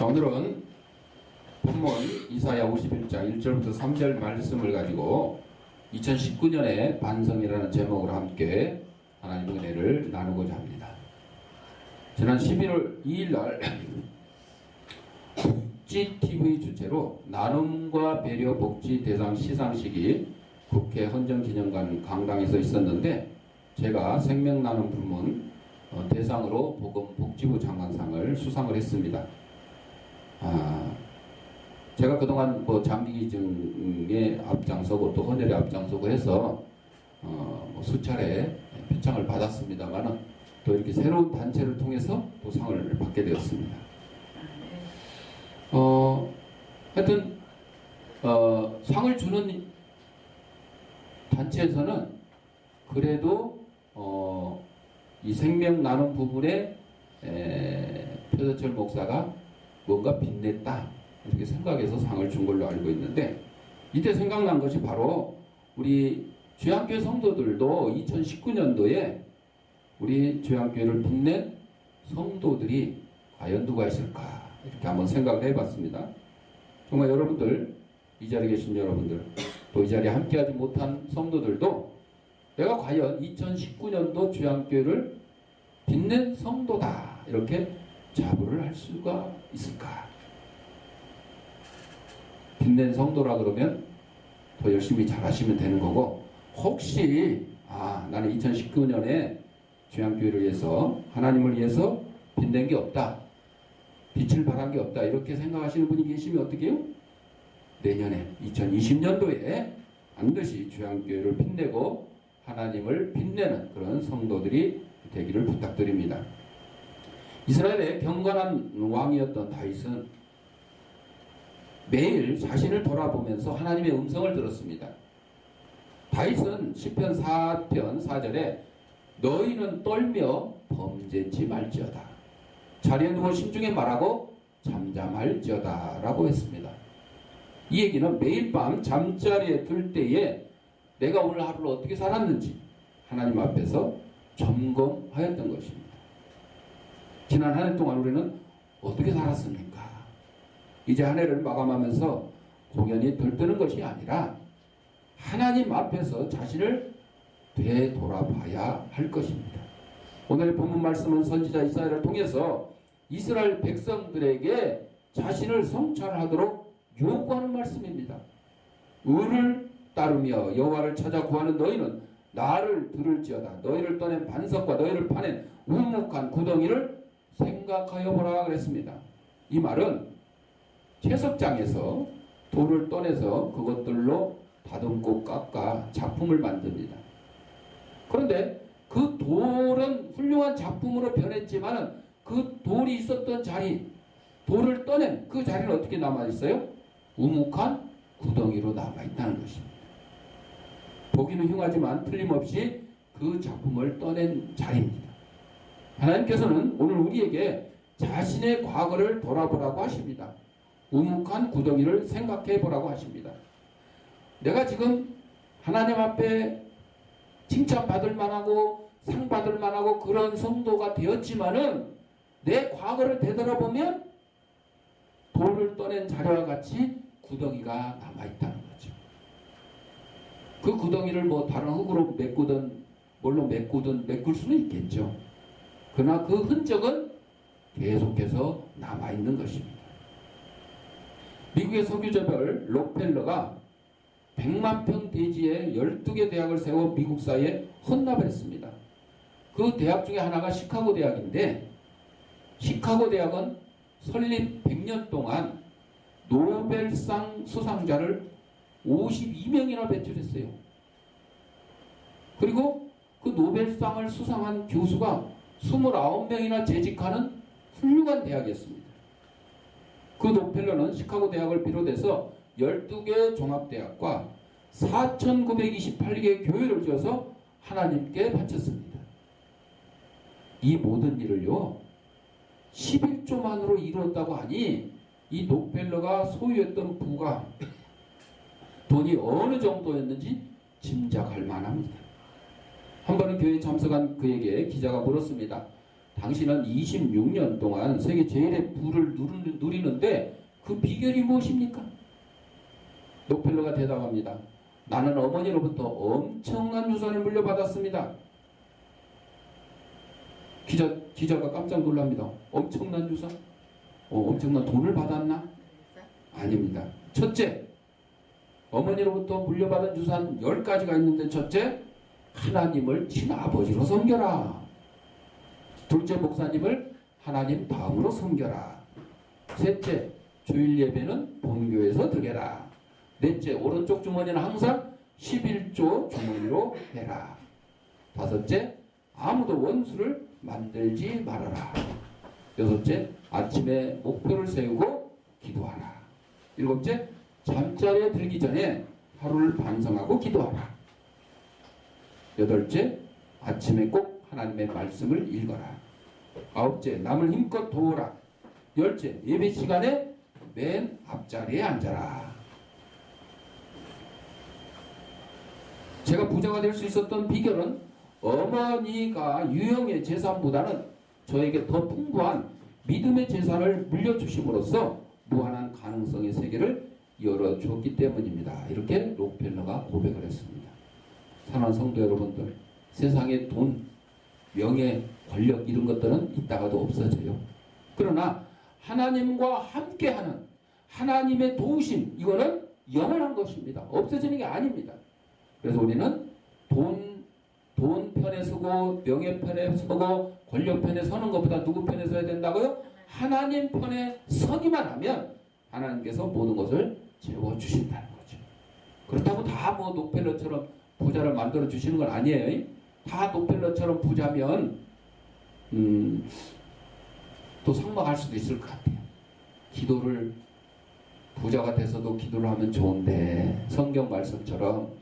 자, 오늘은 본문 이사야 51장 1절부터 3절 말씀을 가지고 2019년의 반성이라는 제목으로 함께 하나님의 은혜를 나누고자 합니다. 지난 11월 2일날 복지TV 주최로 나눔과 배려 복지 대상 시상식이 국회 헌정기념관 강당에서 있었는데, 제가 생명나눔 부문 대상으로 보건복지부 장관상을 수상을 했습니다. 제가 그동안 장기기증에 앞장서고 또 헌혈에 앞장서고 해서 수차례 표창을 받았습니다만, 또 이렇게 새로운 단체를 통해서 또 상을 받게 되었습니다. 하여튼 상을 주는 단체에서는 그래도 이 생명 나눔 부분에 표대철 목사가 뭔가 빛냈다 이렇게 생각해서 상을 준 걸로 알고 있는데, 이때 생각난 것이 바로 우리 주양교회 성도들도 2019년도에 우리 주양교회를 빛낸 성도들이 과연 누가 있을까 이렇게 한번 생각을 해봤습니다. 정말 여러분들, 이 자리에 계신 여러분들, 또 이 자리에 함께하지 못한 성도들도 내가 과연 2019년도 주양교회를 빛낸 성도다 이렇게 자부를 할 수가 있을까? 빛낸 성도라 그러면 더 열심히 잘하시면 되는 거고, 혹시 나는 2019년에 주양교회를 위해서, 하나님을 위해서 빛낸 게 없다, 빛을 발한 게 없다 이렇게 생각하시는 분이 계시면 어떻게 해요? 내년에 2020년도에 반드시 주양교회를 빛내고 하나님을 빛내는 그런 성도들이 되기를 부탁드립니다. 이스라엘의 경건한 왕이었던 다윗은 매일 자신을 돌아보면서 하나님의 음성을 들었습니다. 다윗은 시편 4편 4절에 너희는 떨며 범죄치 말지어다, 자리에 누워 심중에 말하고 잠잠할지어다 라고 했습니다. 이 얘기는 매일 밤 잠자리에 들 때에 내가 오늘 하루를 어떻게 살았는지 하나님 앞에서 점검하였던 것입니다. 지난 한 해 동안 우리는 어떻게 살았습니까? 이제 한 해를 마감하면서 공연히 들뜨는 것이 아니라 하나님 앞에서 자신을 되돌아봐야 할 것입니다. 오늘의 본문 말씀은 선지자 이사야를 통해서 이스라엘 백성들에게 자신을 성찰하도록 요구하는 말씀입니다. 의를 따르며 여호와를 찾아 구하는 너희는 나를 들을지어다. 너희를 떠낸 반석과 너희를 파낸 우묵한 구덩이를 생각하여 보라 그랬습니다. 이 말은 채석장에서 돌을 떠내서 그것들로 다듬고 깎아 작품을 만듭니다. 그런데 그 돌은 훌륭한 작품으로 변했지만 그 돌이 있었던 자리, 돌을 떠낸 그 자리는 어떻게 남아있어요? 우묵한 구덩이로 남아있다는 것입니다. 보기는 흉하지만 틀림없이 그 작품을 떠낸 자리입니다. 하나님께서는 오늘 우리에게 자신의 과거를 돌아보라고 하십니다. 우묵한 구덩이를 생각해 보라고 하십니다. 내가 지금 하나님 앞에 칭찬받을 만하고 상 받을 만하고 그런 성도가 되었지만은 내 과거를 되돌아보면 돌을 떠낸 자리와 같이 구덩이가 남아있다는 거죠. 그 구덩이를 다른 흙으로 메꾸든 뭘로 메꾸든 메꿀 수는 있겠죠. 그러나 그 흔적은 계속해서 남아있는 것입니다. 미국의 석유저별 록펠러가 100만 평 대지에 12개 대학을 세워 미국 사회에 헌납을 했습니다. 그 대학 중에 하나가 시카고 대학인데, 시카고 대학은 설립 100년 동안 노벨상 수상자를 52명이나 배출했어요. 그리고 그 노벨상을 수상한 교수가 29명이나 재직하는 훌륭한 대학이었습니다. 그 록펠러는 시카고 대학을 비롯해서 12개 종합대학과 4,928개 교회를 지어서 하나님께 바쳤습니다. 이 모든 일을요 11조만으로 이루었다고 하니 이 록펠러가 소유했던 부가, 돈이 어느 정도였는지 짐작할 만합니다. 한 번은 교회에 참석한 그에게 기자가 물었습니다. 당신은 26년 동안 세계 제일의 부를 누리는데 그 비결이 무엇입니까? 록펠러가 대답합니다. 나는 어머니로부터 엄청난 유산을 물려받았습니다. 기자가 깜짝 놀랍니다. 엄청난 유산? 엄청난 돈을 받았나? 아닙니다. 첫째, 어머니로부터 물려받은 유산 10가지가 있는데 첫째, 하나님을 친아버지로 섬겨라. 둘째, 목사님을 하나님 다음으로 섬겨라. 셋째, 주일 예배는 본교에서 드려라. 넷째, 오른쪽 주머니는 항상 11조 주머니로 해라. 다섯째, 아무도 원수를 만들지 말아라. 여섯째, 아침에 목표를 세우고 기도하라. 일곱째, 잠자리에 들기 전에 하루를 반성하고 기도하라. 여덟째, 아침에 꼭 하나님의 말씀을 읽어라. 아홉째, 남을 힘껏 도우라. 열째, 예배 시간에 맨 앞자리에 앉아라. 제가 부자가 될 수 있었던 비결은 어머니가 유형의 재산보다는 저에게 더 풍부한 믿음의 재산을 물려주심으로써 무한한 가능성의 세계를 열어주었기 때문입니다. 이렇게 록펠러가 고백을 했습니다. 사랑하는 성도 여러분들, 세상에 돈, 명예, 권력 이런 것들은 있다가도 없어져요. 그러나 하나님과 함께하는 하나님의 도우심, 이거는 영원한 것입니다. 없어지는 게 아닙니다. 그래서 우리는 돈 편에 서고 명예 편에 서고 권력 편에 서는 것보다 누구 편에 서야 된다고요? 하나님 편에 서기만 하면 하나님께서 모든 것을 채워주신다는 거죠. 그렇다고 다 뭐 록펠러처럼 부자를 만들어 주시는 건 아니에요. 다 록펠러처럼 부자면 또 상막할 수도 있을 것 같아요. 기도를 부자가 돼서도 기도를 하면 좋은데 성경 말씀처럼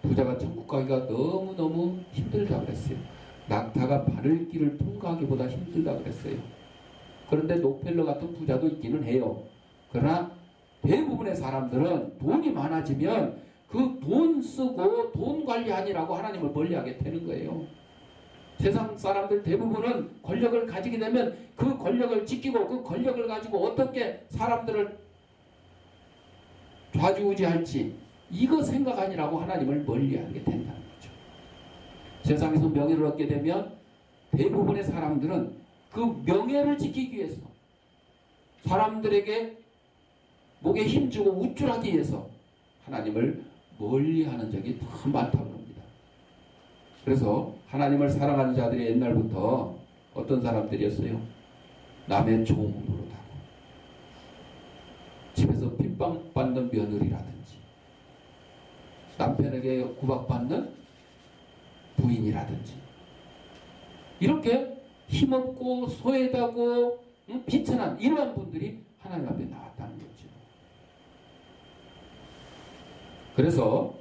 부자가 천국 가기가 너무너무 힘들다 그랬어요. 낙타가 바를 길을 통과하기보다 힘들다 그랬어요. 그런데 록펠러 같은 부자도 있기는 해요. 그러나 대부분의 사람들은 돈이 많아지면 그 돈 쓰고 돈 관리하니라고 하나님을 멀리하게 되는 거예요. 세상 사람들 대부분은 권력을 가지게 되면 그 권력을 지키고 그 권력을 가지고 어떻게 사람들을 좌지우지할지 이거 생각하니라고 하나님을 멀리하게 된다는 거죠. 세상에서 명예를 얻게 되면 대부분의 사람들은 그 명예를 지키기 위해서 사람들에게 목에 힘주고 우쭐하기 위해서 하나님을 멀리하는 적이 더 많다고 합니다. 그래서 하나님을 사랑하는 자들이 옛날부터 어떤 사람들이었어요? 남의 종으로 다고 집에서 핍박받는 며느리라든지 남편에게 구박받는 부인이라든지 이렇게 힘없고 소외다고 비천한 이러한 분들이 하나님 앞에 나왔다는 거죠. 그래서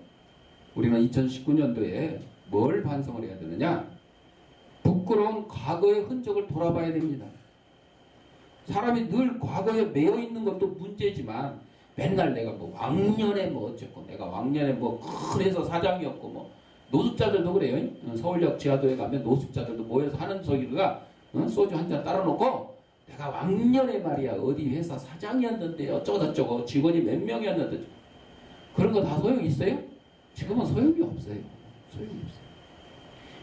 우리는 2019년도에 뭘 반성을 해야 되느냐? 부끄러운 과거의 흔적을 돌아봐야 됩니다. 사람이 늘 과거에 매여 있는 것도 문제지만 맨날 내가 뭐 왕년에 뭐 어쨌고 내가 왕년에 뭐 큰 회사 사장이었고 뭐 노숙자들도 그래요. 서울역 지하도에 가면 노숙자들도 모여서 하는 소리가 소주 한 잔 따라놓고 내가 왕년에 말이야 어디 회사 사장이었는데 어쩌고저쩌고 직원이 몇 명이었는데 그런 거 다 소용이 있어요? 지금은 소용이 없어요. 소용이 없어요.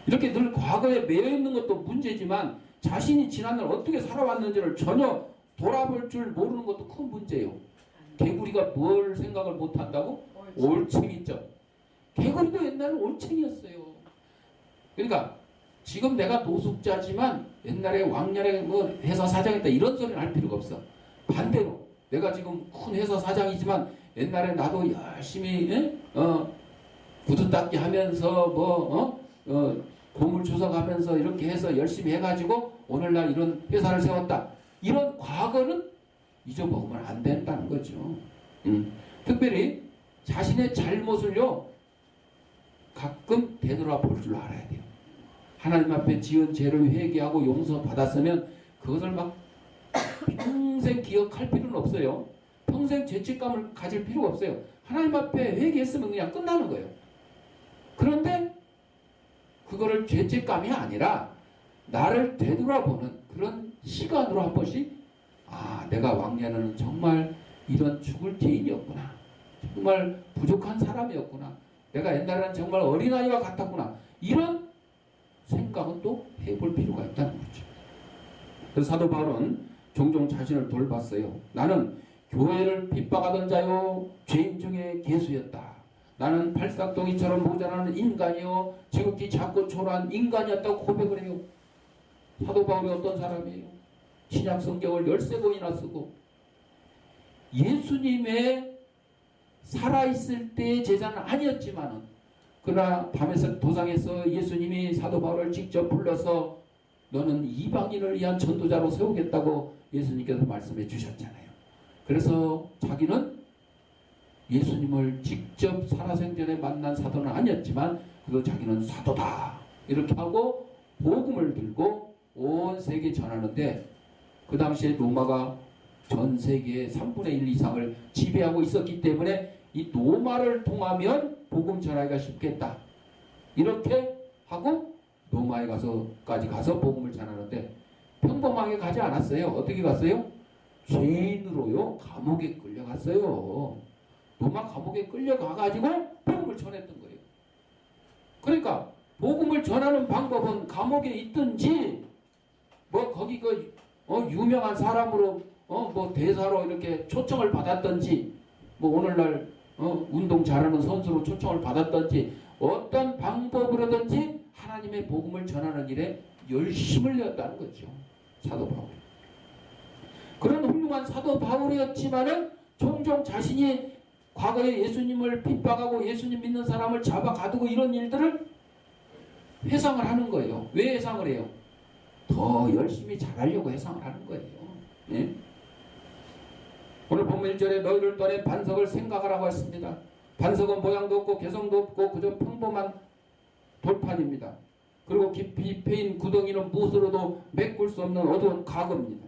이렇게 늘 과거에 매여 있는 것도 문제지만 자신이 지난날 어떻게 살아왔는지를 전혀 돌아볼 줄 모르는 것도 큰 문제예요. 개구리가 뭘 생각을 못한다고? 올챙이죠. 개구리도 옛날에 올챙이였어요. 그러니까 지금 내가 노숙자지만 옛날에 왕년에 뭐 회사 사장이었다 이런 소리는 할 필요가 없어. 반대로 내가 지금 큰 회사 사장이지만 옛날에 나도 열심히 구두 닦기 하면서 고물 주워가면서 이렇게 해서 열심히 해가지고 오늘날 이런 회사를 세웠다. 이런 과거는 잊어먹으면 안 된다는 거죠. 특별히 자신의 잘못을요 가끔 되돌아볼 줄 알아야 돼요. 하나님 앞에 지은 죄를 회개하고 용서받았으면 그것을 막 평생 기억할 필요는 없어요. 평생 죄책감을 가질 필요가 없어요. 하나님 앞에 회개했으면 그냥 끝나는 거예요. 그런데 그거를 죄책감이 아니라 나를 되돌아보는 그런 시간으로 한 번씩 내가 왕년에는 정말 이런 죽을 죄인이었구나. 정말 부족한 사람이었구나. 내가 옛날에는 정말 어린아이와 같았구나. 이런 생각은 또 해볼 필요가 있다는 거죠. 그래서 사도 바울은 종종 자신을 돌봤어요. 나는 교회를 핍박하던 자요 죄인 중에 개수였다. 나는 팔싹동이처럼 모자라는 인간이요 지극히 작고 초라한 인간이었다고 고백을 해요. 사도 바울이 어떤 사람이에요? 신약 성경을 13권이나 쓰고 예수님의 살아있을 때의 제자는 아니었지만은 그러나 밤에서 도상에서 예수님이 사도 바울을 직접 불러서 너는 이방인을 위한 전도자로 세우겠다고 예수님께서 말씀해 주셨잖아요. 그래서 자기는 예수님을 직접 살아생전에 만난 사도는 아니었지만 그래도 자기는 사도다 이렇게 하고 복음을 들고 온 세계에 전하는데 그 당시에 로마가 전 세계의 3분의 1 이상을 지배하고 있었기 때문에 이 로마를 통하면 복음 전하기가 쉽겠다 이렇게 하고 로마에 가서까지 가서 복음을 전하는데 평범하게 가지 않았어요. 어떻게 갔어요? 죄인으로요 감옥에 끌려갔어요. 로마 감옥에 끌려가가지고 복음을 전했던 거예요. 그러니까 복음을 전하는 방법은 감옥에 있든지 거기 유명한 사람으로 대사로 이렇게 초청을 받았든지 오늘날 운동 잘하는 선수로 초청을 받았든지 어떤 방법으로든지 하나님의 복음을 전하는 일에 열심을 내었다는 거죠. 사도 바울. 그런 훌륭한 사도 바울이었지만은 종종 자신이 과거에 예수님을 핍박하고 예수님 믿는 사람을 잡아 가두고 이런 일들을 회상을 하는 거예요. 왜 회상을 해요? 더 열심히 잘하려고 회상을 하는 거예요. 예? 오늘 본문 1절에 너희를 떠내 반석을 생각하라고 했습니다. 반석은 모양도 없고 개성도 없고 그저 평범한 돌판입니다. 그리고 깊이 패인 구덩이는 무엇으로도 메꿀 수 없는 어두운 과거입니다.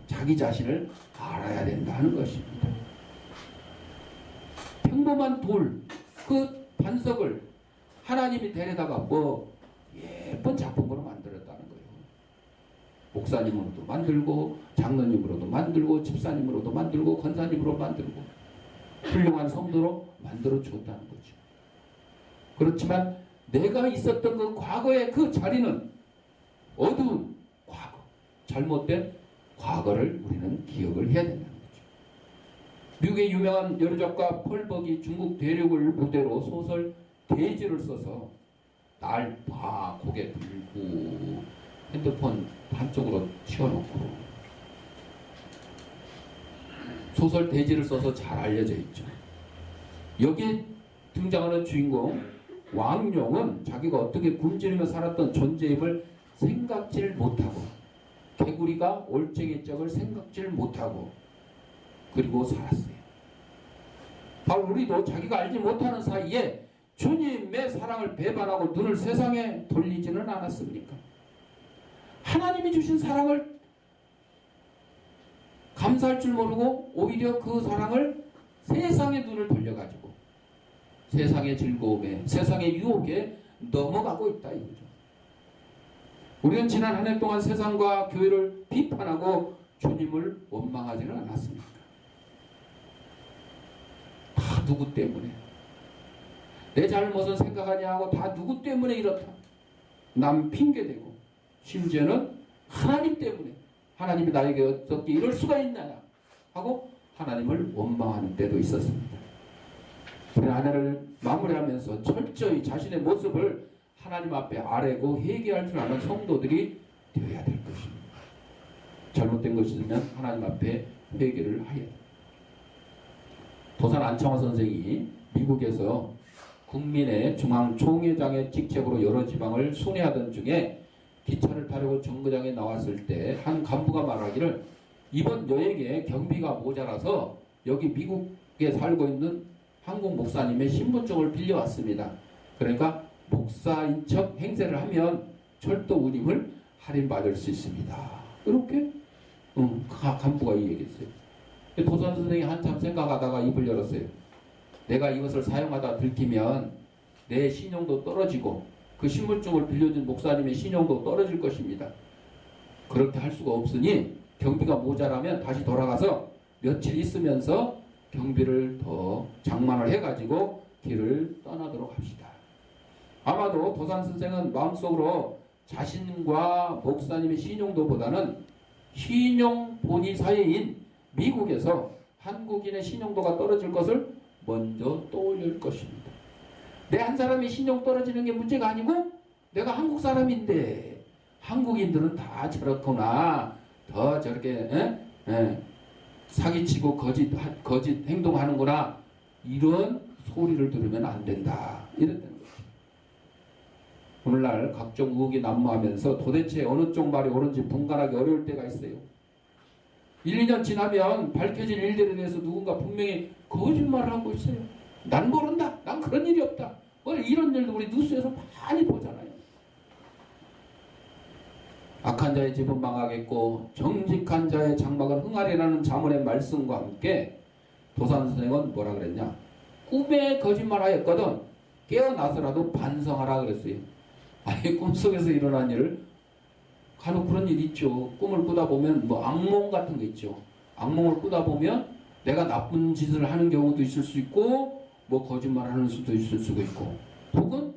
자기 자신을 알아야 된다는 것입니다. 평범한 돌, 그 반석을 하나님이 데려다가 예쁜 작품으로 만들었다는 거예요. 목사님으로도 만들고 장로님으로도 만들고 집사님으로도 만들고 권사님으로 만들고 훌륭한 성도로 만들어 줬다는 거죠. 그렇지만 내가 있었던 그 과거의 그 자리는 어두운 과거, 잘못된 과거를 우리는 기억을 해야 된다는 거죠. 미국의 유명한 여류작가 펄벅이 중국 대륙을 무대로 소설 대지를 써서 날 봐 고개 들고 핸드폰 한쪽으로 튀어놓고 소설 대지를 써서 잘 알려져 있죠. 여기에 등장하는 주인공 왕룡은 자기가 어떻게 굶주리며 살았던 존재임을 생각지를 못하고 개구리가 올챙이 짝을 생각지를 못하고 그리고 살았어요. 바로 우리도 자기가 알지 못하는 사이에 주님의 사랑을 배반하고 눈을 세상에 돌리지는 않았습니까? 하나님이 주신 사랑을 감사할 줄 모르고 오히려 그 사랑을 세상의 눈을 돌려가지고 세상의 즐거움에 세상의 유혹에 넘어가고 있다 이거죠. 우리는 지난 한 해 동안 세상과 교회를 비판하고 주님을 원망하지는 않았습니까? 다 누구 때문에 내 잘못은 생각하냐 하고 다 누구 때문에 이렇다 남 핑계대고 심지어는 하나님 때문에 하나님이 나에게 어떻게 이럴 수가 있나요 하고 하나님을 원망하는 때도 있었습니다. 우리 한 해를 마무리하면서 철저히 자신의 모습을 하나님 앞에 아뢰고 회개할 줄 아는 성도들이 되어야 될 것입니다. 잘못된 것이 있으면 하나님 앞에 회개를 해야 됩니다. 도산 안창호 선생이 미국에서 국민의 중앙 총회장의 직책으로 여러 지방을 순회하던 중에 기차를 타려고 정거장에 나왔을 때 한 간부가 말하기를 이번 여행에 경비가 모자라서 여기 미국에 살고 있는 한국 목사님의 신분증을 빌려왔습니다. 그러니까 목사인 척 행세를 하면 철도 운임을 할인받을 수 있습니다. 이렇게 간부가 이 얘기했어요. 도산 선생이 한참 생각하다가 입을 열었어요. 내가 이것을 사용하다 들키면 내 신용도 떨어지고 그 신분증을 빌려준 목사님의 신용도 떨어질 것입니다. 그렇게 할 수가 없으니 경비가 모자라면 다시 돌아가서 며칠 있으면서 경비를 더 장만을 해가지고 길을 떠나도록 합시다. 아마도 도산 선생은 마음속으로 자신과 목사님의 신용도보다는 신용 본위 사회인 미국에서 한국인의 신용도가 떨어질 것을 먼저 떠올릴 것입니다. 내 한 사람이 신용 떨어지는 게 문제가 아니고 내가 한국 사람인데 한국인들은 다 저렇구나, 더 저렇게 사기치고 거짓 행동하는구나, 이런 소리를 들으면 안 된다, 이랬다는 거죠. 오늘날 각종 의혹이 난무하면서 도대체 어느 쪽 말이 옳은지 분간하기 어려울 때가 있어요. 1, 2년 지나면 밝혀질 일들에 대해서 누군가 분명히 거짓말을 하고 있어요. 난 모른다, 난 그런 일이 없다, 이런 일도 우리 뉴스에서 많이 보잖아요. 악한 자의 집은 망하겠고 정직한 자의 장막은 흥하리라는 잠언의 말씀과 함께 도산 선생은 뭐라 그랬냐? 꿈에 거짓말하였거든 깨어나서라도 반성하라 그랬어요. 아니, 꿈속에서 일어난 일을, 간혹 그런 일 있죠. 꿈을 꾸다 보면 뭐 악몽 같은 거 있죠. 악몽을 꾸다 보면 내가 나쁜 짓을 하는 경우도 있을 수 있고 뭐 거짓말하는 수도 있을 수가 있고, 혹은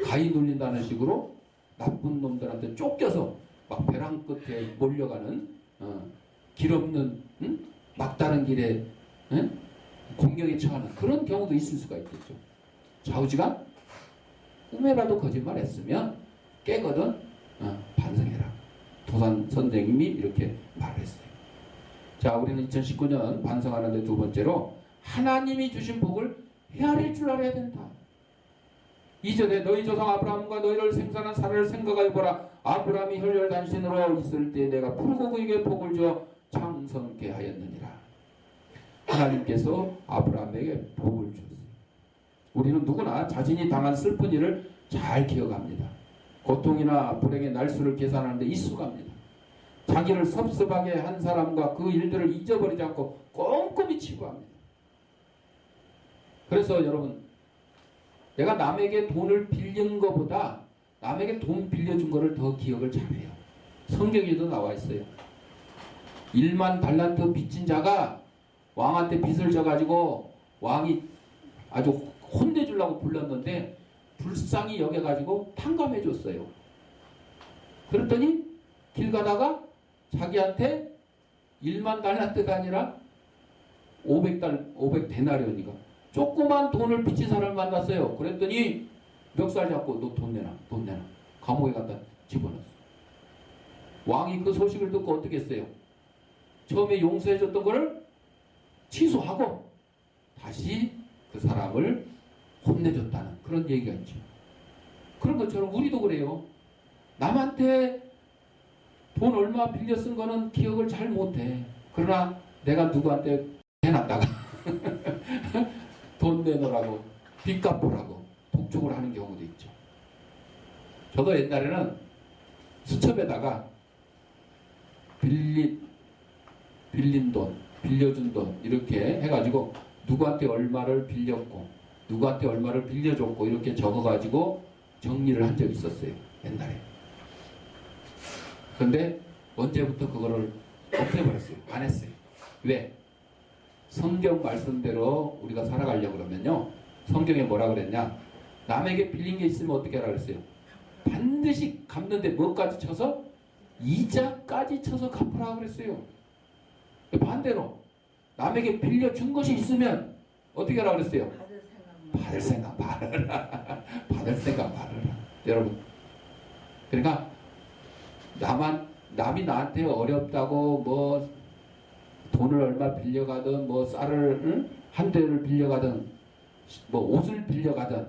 가위 눌린다는 식으로 나쁜 놈들한테 쫓겨서 막 벼랑 끝에 몰려가는 길 없는 막다른 길에 공경에 처하는 그런 경우도 있을 수가 있겠죠. 좌우지간 꿈에라도 거짓말했으면 깨거든 반성해라. 도산 선생님이 이렇게 말했어요. 자, 우리는 2019년 반성하는데 두 번째로 하나님이 주신 복을 헤아릴 줄 알아야 된다. 2절에 너희 조상 아브라함과 너희를 생산한 사례를 생각하여 보라. 아브라함이 혈혈단신으로 있을 때 내가 푸르고 그에게 복을 주어 창성케 하였느니라. 하나님께서 아브라함에게 복을 주었어요. 우리는 누구나 자신이 당한 슬픈 일을 잘 기억합니다. 고통이나 불행의 날수를 계산하는데 익숙합니다. 자기를 섭섭하게 한 사람과 그 일들을 잊어버리지 않고 꼼꼼히 치부합니다. 그래서 여러분, 내가 남에게 돈을 빌린 것보다 남에게 돈 빌려준 거를 더 기억을 잘해요. 성경에도 나와 있어요. 1만 달란트 빚진 자가 왕한테 빚을 져가지고 왕이 아주 혼내주려고 불렀는데 불쌍히 여겨가지고 탕감해 줬어요. 그랬더니 길 가다가 자기한테 1만 달란트가 아니라 500데나리온이가 조그만 돈을 빚진 사람을 만났어요. 그랬더니 멱살 잡고 너 돈 내놔, 돈 내놔. 감옥에 갖다 집어넣었어. 왕이 그 소식을 듣고 어떻게 했어요? 처음에 용서해줬던 거를 취소하고 다시 그 사람을 혼내줬다는 그런 얘기가 있죠. 그런 것처럼 우리도 그래요. 남한테 돈 얼마 빌려 쓴 거는 기억을 잘 못해. 그러나 내가 누구한테 해놨다가 돈 내놓으라고, 빚 갚으라고 독촉을 하는 경우도 있죠. 저도 옛날에는 수첩에다가 빌린 돈, 빌려준 돈 이렇게 해가지고 누구한테 얼마를 빌렸고 누구한테 얼마를 빌려줬고 이렇게 적어가지고 정리를 한 적이 있었어요. 옛날에. 근데 언제부터 그거를 없애버렸어요. 안 했어요. 왜? 성경 말씀대로 우리가 살아가려고 그러면요, 성경에 뭐라 그랬냐? 남에게 빌린 게 있으면 어떻게 하라 그랬어요? 반드시 갚는데 뭐까지 쳐서? 이자까지 쳐서 갚으라 그랬어요. 반대로 남에게 빌려준 것이 있으면 어떻게 하라 그랬어요? 받을 생각 말아라. 받을 생각 말아라. 여러분, 그러니까 남이 나한테 어렵다고 뭐 돈을 얼마 빌려가든 뭐 쌀을 한 대를 빌려가든 뭐 옷을 빌려가든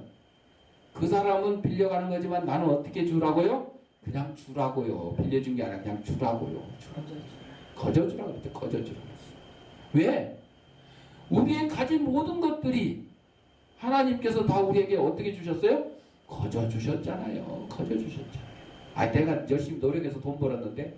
그 사람은 빌려가는 거지만 나는 어떻게 주라고요? 그냥 주라고요. 빌려준 게 아니라 그냥 주라고요. 거저주라 그랬죠. 거저주라 그랬어요. 왜? 우리의 가진 모든 것들이 하나님께서 다 우리에게 어떻게 주셨어요? 거저 주셨잖아요. 거저 주셨잖아요. 내가 열심히 노력해서 돈 벌었는데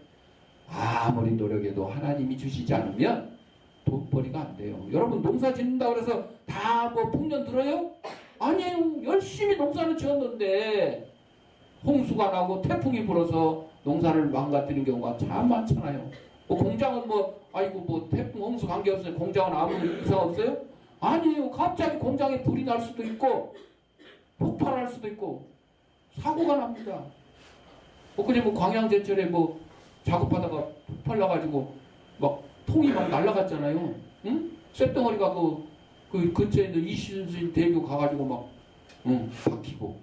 아무리 노력해도 하나님이 주시지 않으면 돈벌이가 안 돼요. 여러분, 농사 짓는다고 해서 다 뭐 풍년 들어요? 아니에요. 열심히 농사를 지었는데 홍수가 나고 태풍이 불어서 농사를 망가뜨리는 경우가 참 많잖아요. 뭐 공장은 뭐 아이고 뭐 태풍 홍수 관계없어요. 공장은 아무 이상 없어요? 아니에요. 갑자기 공장에 불이 날 수도 있고 폭발할 수도 있고 사고가 납니다. 그제 뭐 광양제철에 뭐 작업하다가 폭발 나가지고 막 통이 막 날아갔잖아요. 응? 쇳덩어리가 그 근처에 있는 이순신 대교 가가지고 막 박히고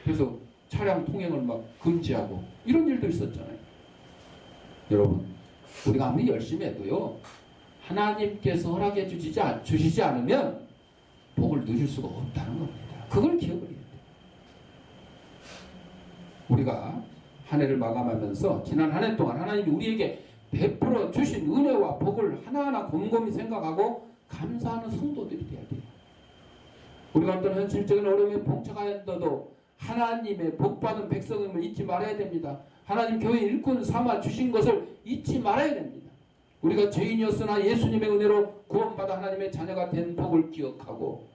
그래서 차량 통행을 막 금지하고 이런 일도 있었잖아요. 여러분, 우리가 아무리 열심히 해도요, 하나님께서 허락해 주시지 않으면 복을 누릴 수가 없다는 겁니다. 그걸 기억을 해야 돼요. 우리가 한 해를 마감하면서 지난 한 해 동안 하나님이 우리에게 베풀어 주신 은혜와 복을 하나하나 곰곰이 생각하고 감사하는 성도들이 돼야 돼요. 우리가 어떤 현실적인 어려움에 봉착하였어도 하나님의 복받은 백성임을 잊지 말아야 됩니다. 하나님 교회 일꾼 삼아 주신 것을 잊지 말아야 됩니다. 우리가 죄인이었으나 예수님의 은혜로 구원받아 하나님의 자녀가 된 복을 기억하고,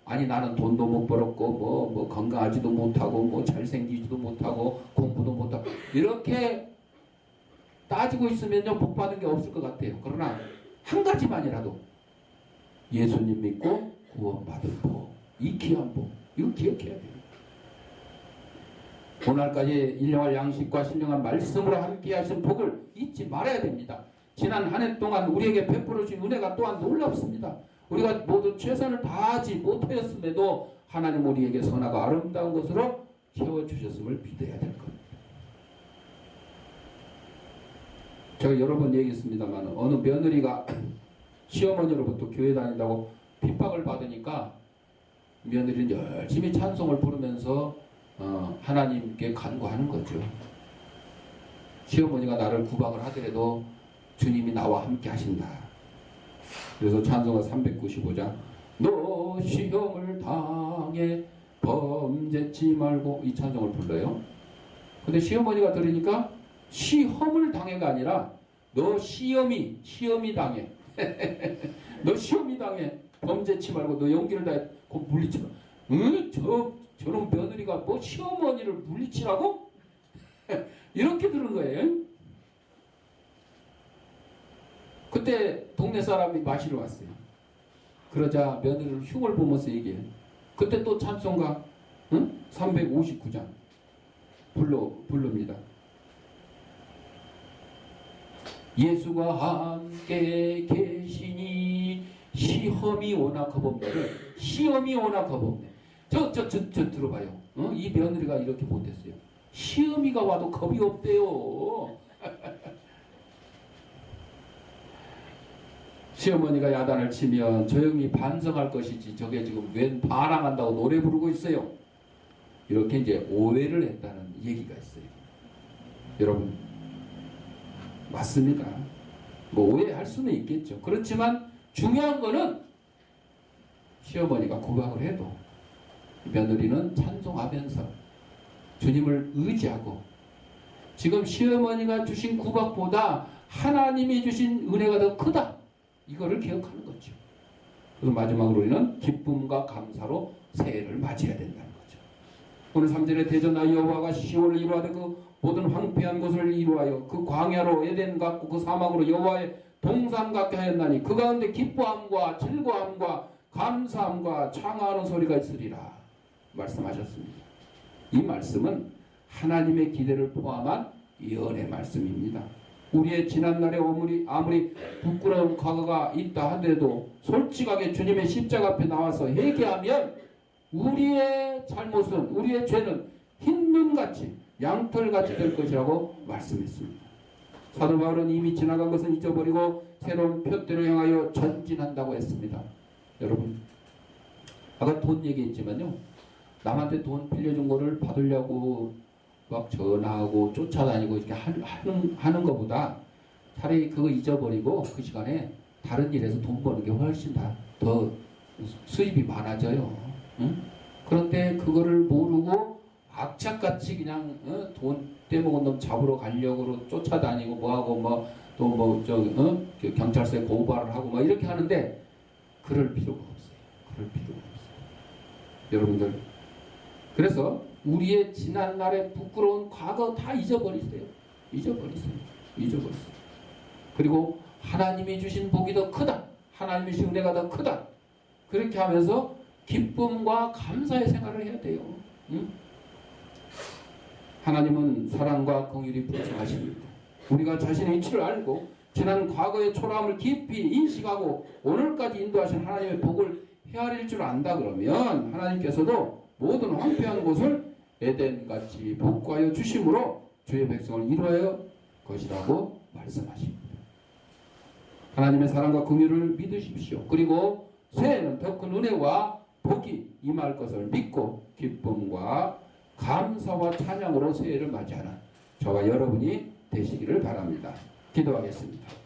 아니 나는 돈도 못 벌었고 뭐 건강하지도 못하고 뭐 잘생기지도 못하고 공부도 못하고 이렇게 따지고 있으면요 복받은 게 없을 것 같아요. 그러나 한 가지만이라도 예수님 믿고 구원받은 복, 이 귀한 복, 이거 기억해야 돼요. 오늘까지 일용할 양식과 신령한 말씀으로 함께 하신 복을 잊지 말아야 됩니다. 지난 한 해 동안 우리에게 베풀어 주신 은혜가 또한 놀랍습니다. 우리가 모두 최선을 다하지 못하였음에도 하나님 우리에게 선하고 아름다운 것으로 채워주셨음을 믿어야 될 겁니다. 제가 여러 번 얘기했습니다만 어느 며느리가 시어머니로부터 교회 다닌다고 핍박을 받으니까 며느리는 열심히 찬송을 부르면서 하나님께 간구하는 거죠. 시어머니가 나를 구박을 하더라도 주님이 나와 함께 하신다. 그래서 찬송가 395장 너 시험을 당해 범죄치 말고, 이 찬송을 불러요. 근데 시어머니가 들으니까 시험을 당해가 아니라 너 시험이 당해 너 시험이 당해 범죄치 말고 너 연기를 다해 곧 물리치 마. 저런 며느리가 뭐 시어머니를 물리치라고? 이렇게 들은 거예요. 그때 동네 사람이 마시러 왔어요. 그러자 며느리를 흉을 보면서 얘기해요. 그때 또 찬송가 359장 부릅니다. 예수가 함께 계시니 시험이 오나 겁없네를 시험이 오나 겁없네. 저 들어봐요. 이 며느리가 이렇게 못했어요. 시험이가 와도 겁이 없대요. 시어머니가 야단을 치면 조용히 반성할 것이지 저게 지금 웬 반항한다고 노래 부르고 있어요. 이렇게 이제 오해를 했다는 얘기가 있어요. 여러분, 맞습니다. 뭐 오해할 수는 있겠죠. 그렇지만 중요한 거는 시어머니가 구박을 해도 며느리는 찬송하면서 주님을 의지하고, 지금 시어머니가 주신 구박보다 하나님이 주신 은혜가 더 크다, 이거를 기억하는 거죠. 그래서 마지막으로 우리는 기쁨과 감사로 새해를 맞이해야 된다는 거죠. 오늘 3절에 대전하 여호와가 시온을 이루하되 그 모든 황폐한 곳을 이루하여 그 광야로 에덴 같고 그 사막으로 여호와의 동산 같게 하였나니 그 가운데 기뻐함과 즐거움과 감사함과 창하는 소리가 있으리라 말씀하셨습니다. 이 말씀은 하나님의 기대를 포함한 예언의 말씀입니다. 우리의 지난날에 아무리 부끄러운 과거가 있다 하더라도 솔직하게 주님의 십자가 앞에 나와서 회개하면 우리의 잘못은, 우리의 죄는 흰눈같이 양털같이 될 것이라고 말씀했습니다. 사도 바울은 이미 지나간 것은 잊어버리고 새로운 표대로 향하여 전진한다고 했습니다. 여러분, 아까 돈 얘기했지만요, 남한테 돈 빌려준 거를 받으려고 막 전화하고 쫓아다니고 이렇게 하는 것보다 차라리 그거 잊어버리고 그 시간에 다른 일에서 돈 버는 게 훨씬 더 수입이 많아져요. 응? 그런데 그거를 모르고 악착같이 그냥 돈 떼먹은 놈 잡으러 가려고 쫓아다니고 뭐하고 경찰서에 고발을 하고 막 이렇게 하는데 그럴 필요가 없어요. 그럴 필요가 없어요. 여러분들. 그래서 우리의 지난날의 부끄러운 과거 다 잊어버리세요. 잊어버리세요. 그리고 하나님이 주신 복이 더 크다. 하나님이 주신 은혜가 더 크다. 그렇게 하면서 기쁨과 감사의 생활을 해야 돼요. 응? 하나님은 사랑과 긍휼이 풍성하십니다. 우리가 자신의 이치를 알고 지난 과거의 초라함을 깊이 인식하고 오늘까지 인도하신 하나님의 복을 헤아릴 줄 안다 그러면 하나님께서도 모든 황폐한 곳을 에덴같이 복구하여 주심으로 주의 백성을 이루어야 것이라고 말씀하십니다. 하나님의 사랑과 긍휼을 믿으십시오. 그리고 새해에는 더 큰 은혜와 복이 임할 것을 믿고 기쁨과 감사와 찬양으로 새해를 맞이하는 저와 여러분이 되시기를 바랍니다. 기도하겠습니다.